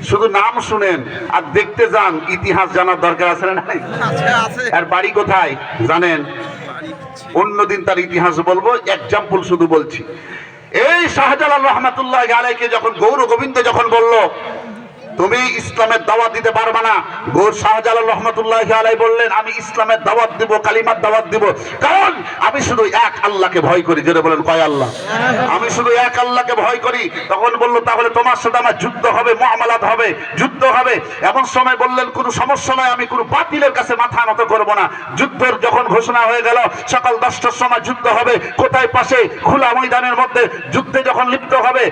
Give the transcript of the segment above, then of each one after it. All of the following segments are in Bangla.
শুধু নাম শুনেন আর দেখতে যান, ইতিহাস জানার দরকার আছে না? আর বাড়ি কোথায় জানেন? অন্যদিন তার ইতিহাস বলবো, এক্সাম্পল শুধু বলছি। এই শাহজালাল রহমাতুল্লাহ আলাইকে যখন গৌর গোবিন্দ যখন বলল তুমি ইসলামের দাওয়াত দিতে পারবে না, গৌর শাহজালাল রহমাতুল্লাহ আলাই বললেন আমি ইসলামের দাওয়াত দিব, কালিমার দাওয়াত দিব, কারণ আমি শুধু এক আল্লাহকে ভয় করি। যেটা বলেন কয় আল্লাহ? আমি শুধু এক আল্লাহকে ভয় করি। তখন বললো তাহলে তোমার সাথে আমার যুদ্ধ হবে, মুআমালাত হবে, যুদ্ধ হবে। এমন সময় বললেন কোনো সমস্যা নয়, আমি কোনো বাতিলের কাছে মাথা নত করব না। যুদ্ধের যখন ঘোষণা হয়ে গেল সকাল 10টার সময় যুদ্ধ হবে, কোথায়? পাশে খোলা ময়দানের মধ্যে যুদ্ধে যখন লিপ্ত হবে।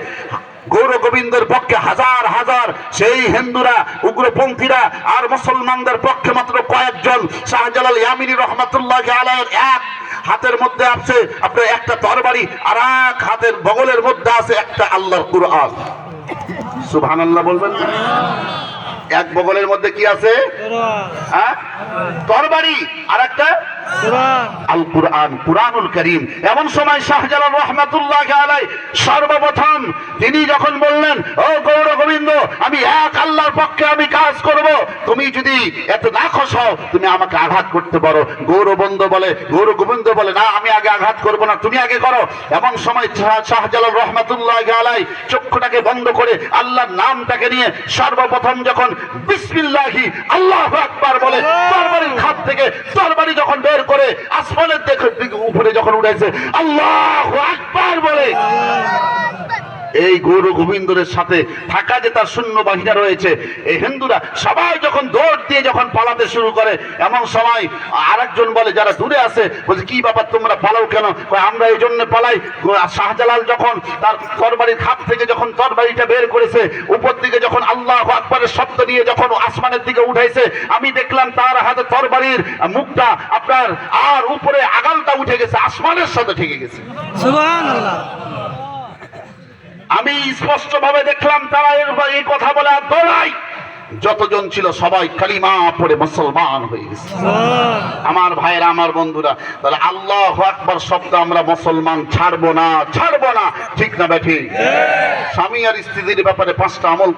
গৌর গোবিন্দের পক্ষে হাজার হাজার সেই হিন্দুরা, উগ্রপন্থীরা, আর মুসলমানদের পক্ষে মাত্র কয়েকজন। শাহজালাল ইয়ামিনী রহমাতুল্লাহ আলাইহির এক হাতের মধ্যে আছে আপনার একটা তরবারি, আর এক হাতের বগলের মধ্যে আছে একটা আল্লাহর কুরআন। সুবহানাল্লাহ বলবেন না? এক বগলের মধ্যে কি আছে? তরবারি, আর একটা আল কুরআন, কুরআনুল কারীম। এমন সময় শাহজালাল রহমাতুল্লাহ আলাইহি সর্বপ্রথম তিনি যখন বললেন ও গৌর গোবিন্দ, আমি এক আল্লাহর পক্ষে আমি কাজ করব, তুমি যদি এত নাখোশ হও তুমি আমাকে আঘাত করতে পারো। গৌর গোবিন্দ বলে না, আমি আগে আঘাত করব না, তুমি আগে করো। এমন সময় শাহজালাল রহমাতুল্লাহ আলাইহি চক্ষুটাকে বন্ধ করে আল্লাহর নামটাকে নিয়ে সর্বপ্রথম যখন বিসমিল্লাহি আল্লাহু আকবার বলে, তরবারির খাত থেকে তরবারি যখন বের করে আসমানের দিকে উপরে যখন উঠাইছে আল্লাহু আকবার বলে, এই গৌর গোবিন্দের সাথে থাকা যে তার সৈন্য বাহিনী রয়েছে, এই হিন্দুরা সবাই যখন দৌড় দিয়ে যখন পালাতে শুরু করে, এমন সময় আরেকজন বলে যারা দূরে আছে, বলছে কি ব্যাপার তোমরা পালাও কেন? আমরা এই জন্য পালাই, শাহজালাল যখন তার তরবারির খাপ থেকে যখন তরবারিটা বের করেছে, উপর দিকে যখন আল্লাহু আকবারের শব্দ নিয়ে যখন আসমানের দিকে উঠাইছে, আমি দেখলাম তার হাতে তরবারির মুখটা আপনার আর উপরে আগালটা উঠে গেছে, আসমানের সাথে ঠেকে গেছে। সুবহানাল্লাহ। আমি স্পষ্ট ভাবে দেখলাম তারা এই কথা বলে আর দৌড়াই, যতজন ছিল সবাই কালিমা পড়ে মুসলমান হয়ে গেছে। আমার ভাইরা, আমার বন্ধুরা, তাহলে আল্লাহু আকবার শব্দ আমরা মুসলমান ছাড়বো না, ঠিক না বেঠি? স্বামী আর স্ত্রীর ব্যাপারে 5টা আমল